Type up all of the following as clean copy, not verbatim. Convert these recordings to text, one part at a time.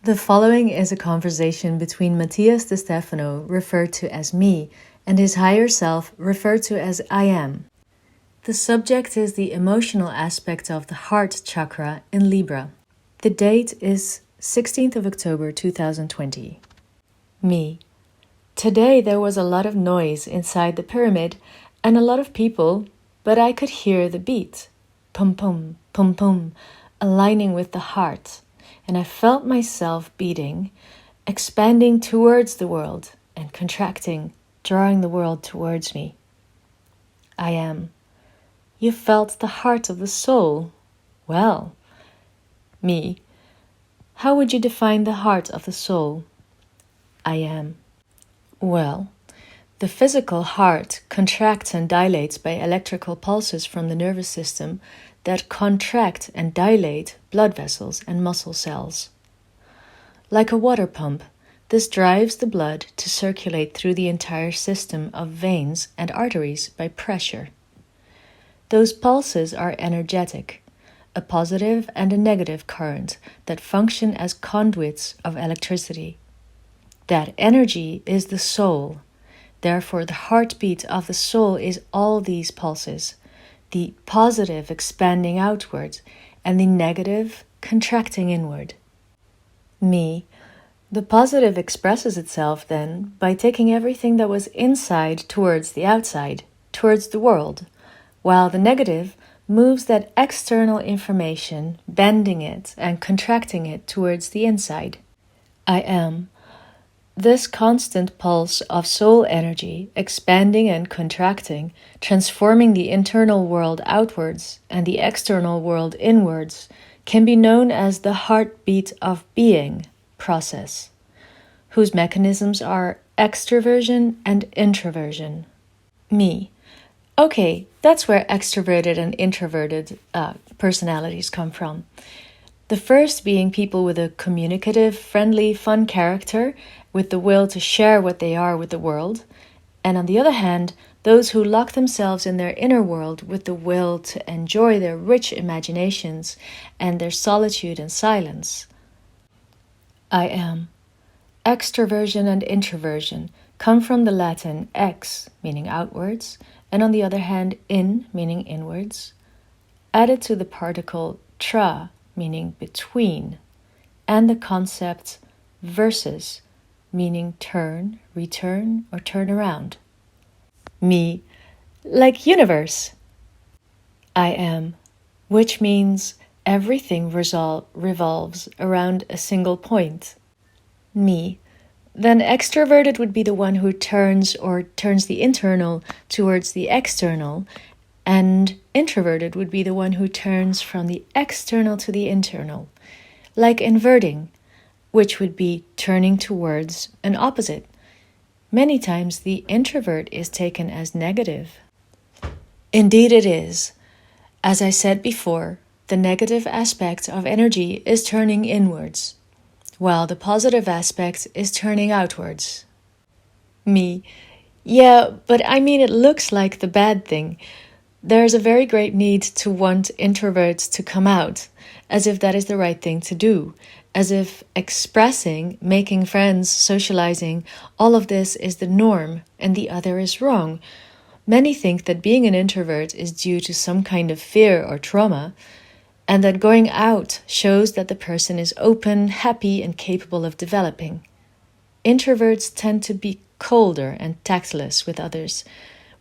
The following is a conversation between Matías De Stefano, referred to as me, and his higher self, referred to as I am. The subject is the emotional aspect of the heart chakra in Libra. The date is 16th of October 2020. Me. Today there was a lot of noise inside the pyramid and a lot of people, but I could hear the beat. Pum pum, pum pum, aligning with the heart. And I felt myself beating, expanding towards the world and contracting, drawing the world towards me. I am. You felt the heart of the soul. Well, me. How would you define the heart of the soul? I am. Well, the physical heart contracts and dilates by electrical pulses from the nervous system that contract and dilate blood vessels and muscle cells. Like a water pump, this drives the blood to circulate through the entire system of veins and arteries by pressure. Those pulses are energetic, a positive and a negative current that function as conduits of electricity. That energy is the soul. Therefore, the heartbeat of the soul is all these pulses, the positive expanding outward and the negative contracting inward. Me. The positive expresses itself then by taking everything that was inside towards the outside, towards the world, while the negative moves that external information, bending it and contracting it towards the inside. I am. This constant pulse of soul energy, expanding and contracting, transforming the internal world outwards and the external world inwards, can be known as the heartbeat of being process, whose mechanisms are extroversion and introversion. Me. Okay, that's where extroverted and introverted personalities come from. The first being people with a communicative, friendly, fun character with the will to share what they are with the world, and on the other hand, those who lock themselves in their inner world with the will to enjoy their rich imaginations and their solitude and silence. I am. Extroversion and introversion come from the Latin ex, meaning outwards, and on the other hand, in, meaning inwards, added to the particle tra, meaning between, and the concept versus, meaning turn, return, or turn around. Me, like universe. I am, which means everything revolves around a single point. Me. Then extroverted would be the one who turns the internal towards the external, and introverted would be the one who turns from the external to the internal, like inverting, which would be turning towards an opposite. Many times the introvert is taken as negative. Indeed it is. As I said before, the negative aspect of energy is turning inwards, while the positive aspect is turning outwards. Me. Yeah, but I mean it looks like the bad thing. There's a very great need to want introverts to come out, as if that is the right thing to do, as if expressing, making friends, socializing, all of this is the norm and the other is wrong. Many think that being an introvert is due to some kind of fear or trauma, and that going out shows that the person is open, happy, and capable of developing. Introverts tend to be colder and tactless with others,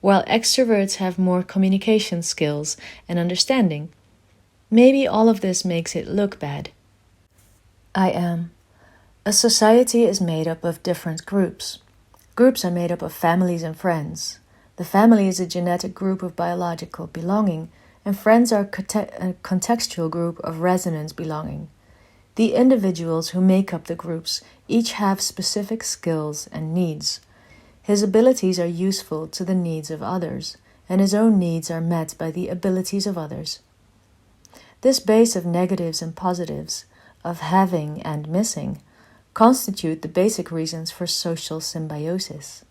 while extroverts have more communication skills and understanding. Maybe all of this makes it look bad. I am. A society is made up of different groups. Groups are made up of families and friends. The family is a genetic group of biological belonging, and friends are a contextual group of resonance belonging. The individuals who make up the groups each have specific skills and needs. His abilities are useful to the needs of others, and his own needs are met by the abilities of others. This base of negatives and positives, of having and missing, constitute the basic reasons for social symbiosis.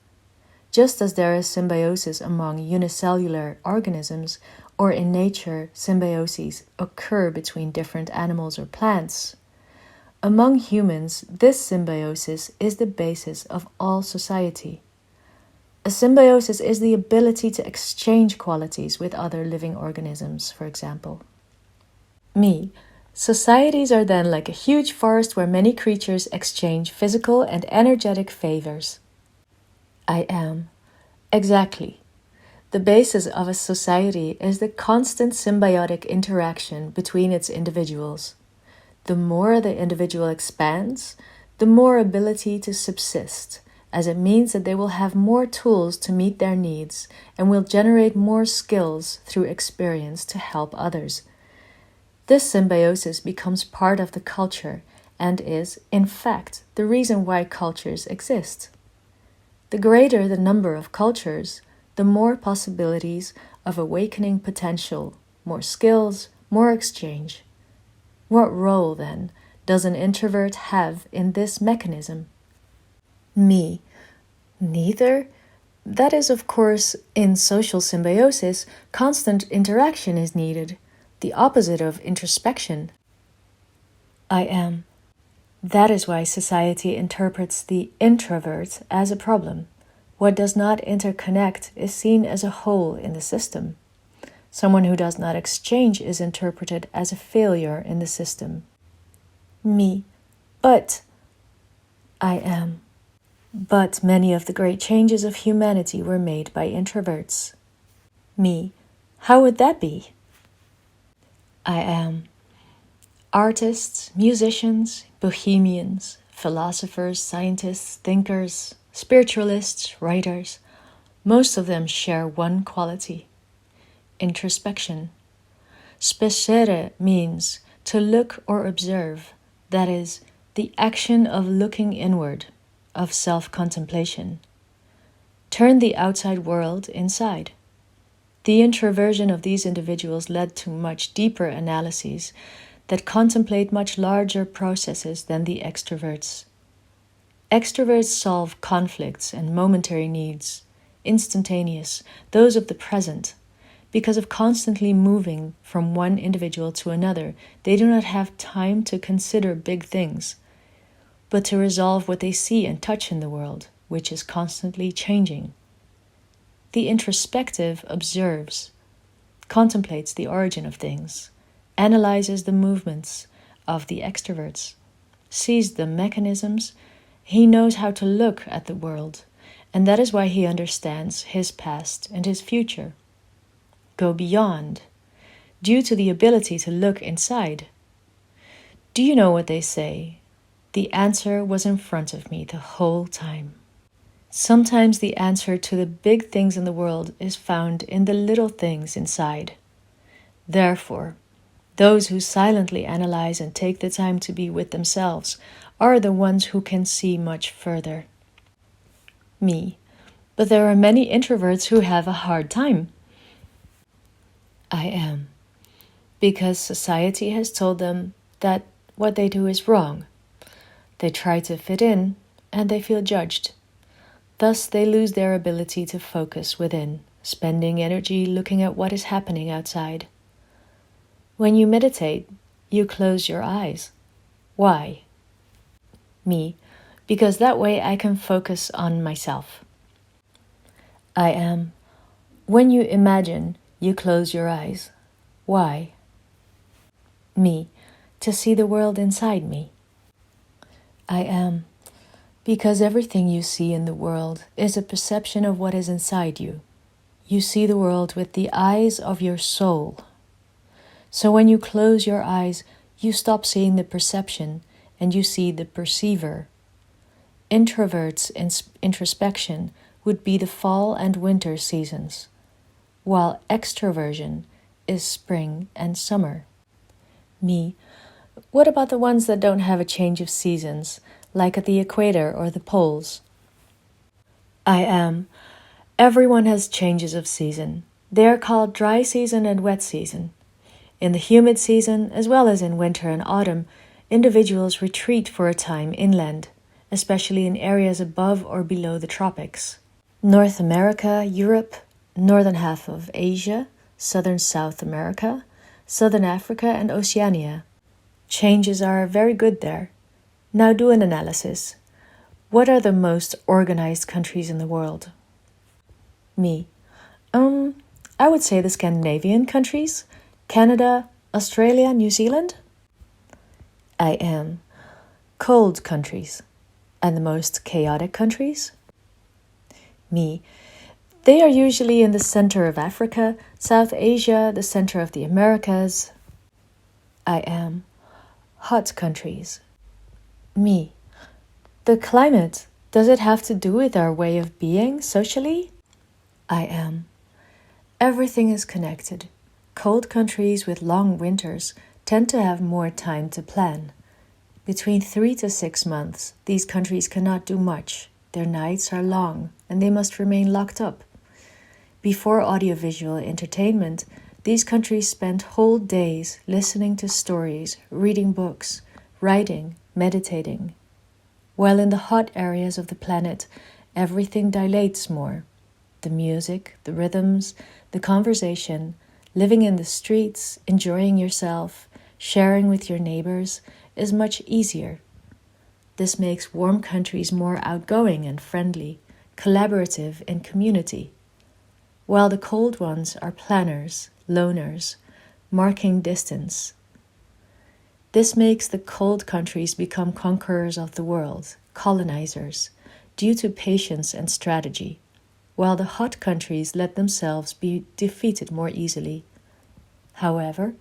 Just as there is symbiosis among unicellular organisms, or in nature, symbioses occur between different animals or plants, Among humans, this symbiosis is the basis of all society. A symbiosis is the ability to exchange qualities with other living organisms, for example. Me. Societies are then like a huge forest where many creatures exchange physical and energetic favors. I am. Exactly. The basis of a society is the constant symbiotic interaction between its individuals. The more the individual expands, the more ability to subsist, as it means that they will have more tools to meet their needs and will generate more skills through experience to help others. This symbiosis becomes part of the culture and is, in fact, the reason why cultures exist. The greater the number of cultures, the more possibilities of awakening potential, more skills, more exchange. What role, then, does an introvert have in this mechanism? Me. Neither. That is, of course, in social symbiosis, constant interaction is needed, the opposite of introspection. I am. That is why society interprets the introvert as a problem. What does not interconnect is seen as a hole in the system. Someone who does not exchange is interpreted as a failure in the system. Me. But. I am. But many of the great changes of humanity were made by introverts. Me. How would that be? I am. Artists, musicians, bohemians, philosophers, scientists, thinkers, spiritualists, writers, most of them share one quality: introspection. Spessere means to look or observe, that is, the action of looking inward, of self-contemplation. Turn the outside world inside. The introversion of these individuals led to much deeper analyses that contemplate much larger processes than the extroverts. Extroverts solve conflicts and momentary needs, instantaneous, those of the present. Because of constantly moving from one individual to another, they do not have time to consider big things, but to resolve what they see and touch in the world, which is constantly changing. The introspective observes, contemplates the origin of things, analyzes the movements of the extroverts, sees the mechanisms. He knows how to look at the world, and that is why he understands his past and his future. Go beyond, due to the ability to look inside. Do you know what they say? The answer was in front of me the whole time. Sometimes the answer to the big things in the world is found in the little things inside. Therefore, those who silently analyze and take the time to be with themselves are the ones who can see much further. Me. But there are many introverts who have a hard time. I am. Because society has told them that what they do is wrong. They try to fit in, and they feel judged. Thus, they lose their ability to focus within, spending energy looking at what is happening outside. When you meditate, you close your eyes. Why? Me. Because that way I can focus on myself. I am. When you imagine, you close your eyes. Why? Me. To see the world inside me. I am. Because everything you see in the world is a perception of what is inside you. You see the world with the eyes of your soul. So when you close your eyes, you stop seeing the perception and you see the perceiver. Introverts' introspection would be the fall and winter seasons, while extroversion is spring and summer. Me. What about the ones that don't have a change of seasons, like at the equator or the poles? I am. Everyone has changes of season. They are called dry season and wet season. In the humid season, as well as in winter and autumn, individuals retreat for a time inland, especially in areas above or below the tropics. North America, Europe, northern half of Asia, southern South America, southern Africa and Oceania. Changes are very good there. Now do an analysis. What are the most organized countries in the world? Me. I would say the Scandinavian countries, Canada, Australia, New Zealand. I am. Cold countries. And the most chaotic countries? Me. They are usually in the center of Africa, South Asia, the center of the Americas. I am. Hot countries. Me. The climate, does it have to do with our way of being socially? I am. Everything is connected. Cold countries with long winters tend to have more time to plan. Between 3 to 6 months, these countries cannot do much. Their nights are long and they must remain locked up. Before audiovisual entertainment, these countries spend whole days listening to stories, reading books, writing, meditating. While in the hot areas of the planet, everything dilates more. The music, the rhythms, the conversation, living in the streets, enjoying yourself, sharing with your neighbors is much easier. This makes warm countries more outgoing and friendly, collaborative in community, while the cold ones are planners, loners, marking distance. This makes the cold countries become conquerors of the world, colonizers, due to patience and strategy, while the hot countries let themselves be defeated more easily. However,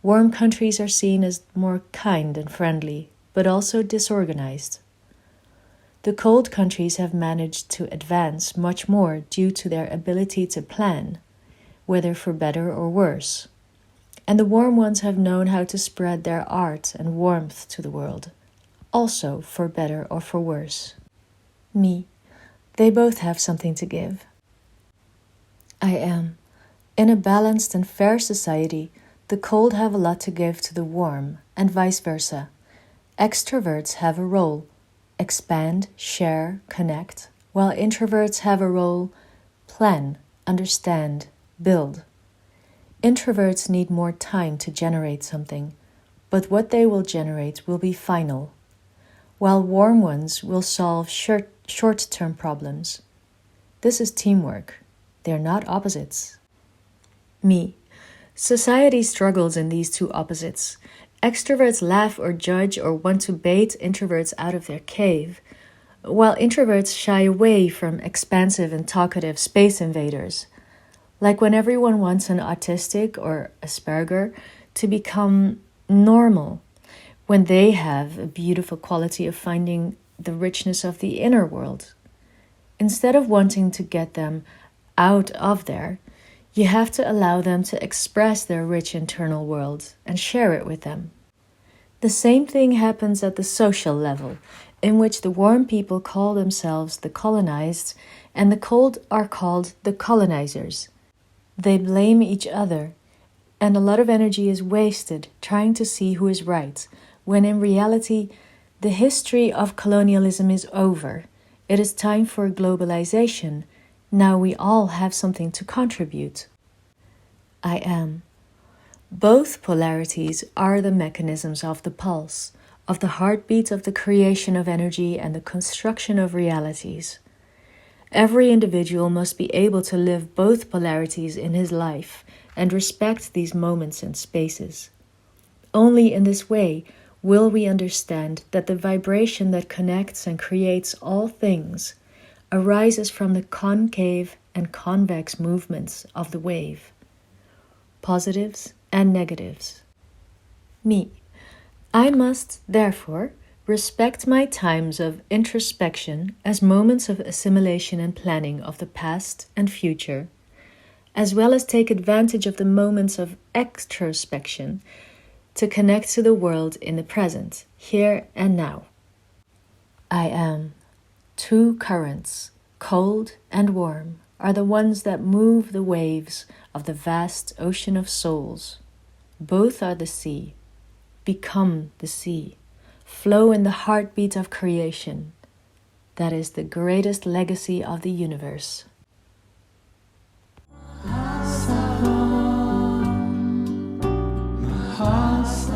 warm countries are seen as more kind and friendly, but also disorganized. The cold countries have managed to advance much more due to their ability to plan, whether for better or worse. And the warm ones have known how to spread their art and warmth to the world, also for better or for worse. Me. They both have something to give. I am. In a balanced and fair society, the cold have a lot to give to the warm, and vice versa. Extroverts have a role, expand, share, connect, while introverts have a role, plan, understand, build. Introverts need more time to generate something, but what they will generate will be final, while warm ones will solve short-term problems. This is teamwork. They are not opposites. Me. Society struggles in these two opposites. Extroverts laugh or judge or want to bait introverts out of their cave, while introverts shy away from expansive and talkative space invaders. Like when everyone wants an autistic or Asperger to become normal, when they have a beautiful quality of finding the richness of the inner world. Instead of wanting to get them out of there, you have to allow them to express their rich internal world and share it with them. The same thing happens at the social level, in which the warm people call themselves the colonized and the cold are called the colonizers. They blame each other, and a lot of energy is wasted trying to see who is right, when in reality, the history of colonialism is over. It is time for globalization. Now we all have something to contribute. I am. Both polarities are the mechanisms of the pulse, of the heartbeat of the creation of energy and the construction of realities. Every individual must be able to live both polarities in his life and respect these moments and spaces. Only in this way will we understand that the vibration that connects and creates all things arises from the concave and convex movements of the wave, positives and negatives. Me. I must, therefore, respect my times of introspection as moments of assimilation and planning of the past and future, as well as take advantage of the moments of extrospection to connect to the world in the present, here and now. I am. Two currents, cold and warm, are the ones that move the waves of the vast ocean of souls. Both are the sea. Become the sea. Flow in the heartbeat of creation. That is the greatest legacy of the universe. My heart's